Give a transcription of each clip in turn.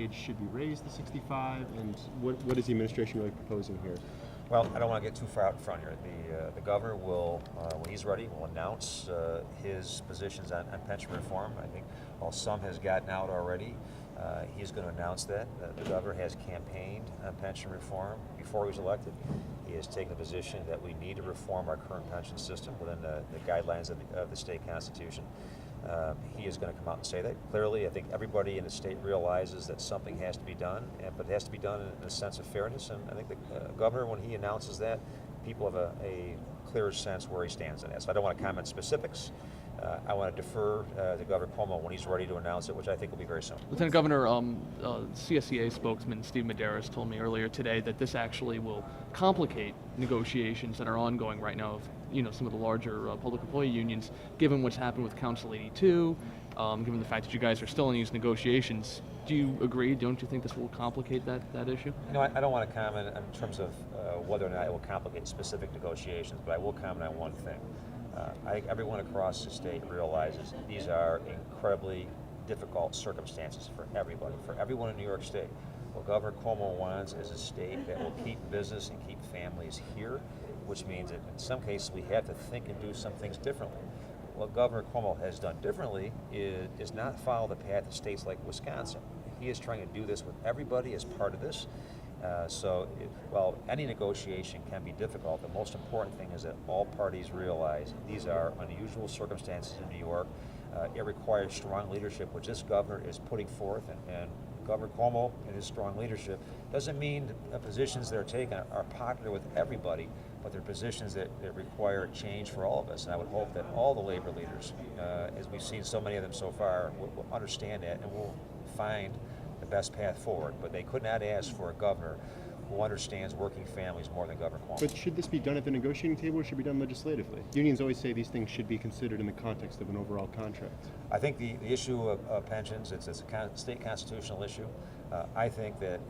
age should be raised to 65, and what is the administration really proposing here? Well, I don't want to get too far out in front here. The governor will, when he's ready, will announce his positions on pension reform. I think while some has gotten out already, he's going to announce that. The governor has campaigned on pension reform before he was elected. He has taken the position that we need to reform our current pension system within the guidelines of the state constitution. He is going to come out and say that. Clearly, I think everybody in the state realizes that something has to be done, but it has to be done in a sense of fairness. And I think the governor, when he announces that, people have a clearer sense where he stands in that. So I don't want to comment specifics. I want to defer to Governor Cuomo when he's ready to announce it, which I think will be very soon. Lieutenant Governor, CSEA spokesman Steve Medeiros told me earlier today that this actually will complicate negotiations that are ongoing right now of some of the larger public employee unions, given what's happened with Council 82, given the fact that you guys are still in these negotiations. Do you agree? Don't you think this will complicate that issue? I don't want to comment in terms of whether or not it will complicate specific negotiations, but I will comment on one thing. I think everyone across the state realizes these are incredibly difficult circumstances for everybody, for everyone in New York State. What Governor Cuomo wants is a state that will keep business and keep families here, which means that in some cases we have to think and do some things differently. What Governor Cuomo has done differently is not follow the path of states like Wisconsin. He is trying to do this with everybody as part of this. While any negotiation can be difficult, the most important thing is that all parties realize these are unusual circumstances in New York. It requires strong leadership, which this governor is putting forth, and Governor Cuomo and his strong leadership doesn't mean the positions they're taking are popular with everybody, but they're positions that require change for all of us. And I would hope that all the labor leaders, as we've seen so many of them so far, will understand that and will find the best path forward. But they could not ask for a governor who understands working families more than Governor Cuomo. But should this be done at the negotiating table, or should it be done legislatively? Unions always say these things should be considered in the context of an overall contract. I think the issue of pensions, it's a state constitutional issue. I think that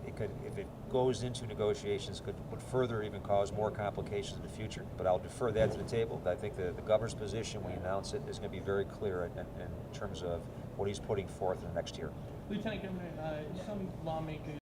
it could, if it goes into negotiations, would further even cause more complications in the future. But I'll defer that to the table. I think the governor's position when he announces it is going to be very clear in terms of what he's putting forth in the next year. Lieutenant Governor, some lawmakers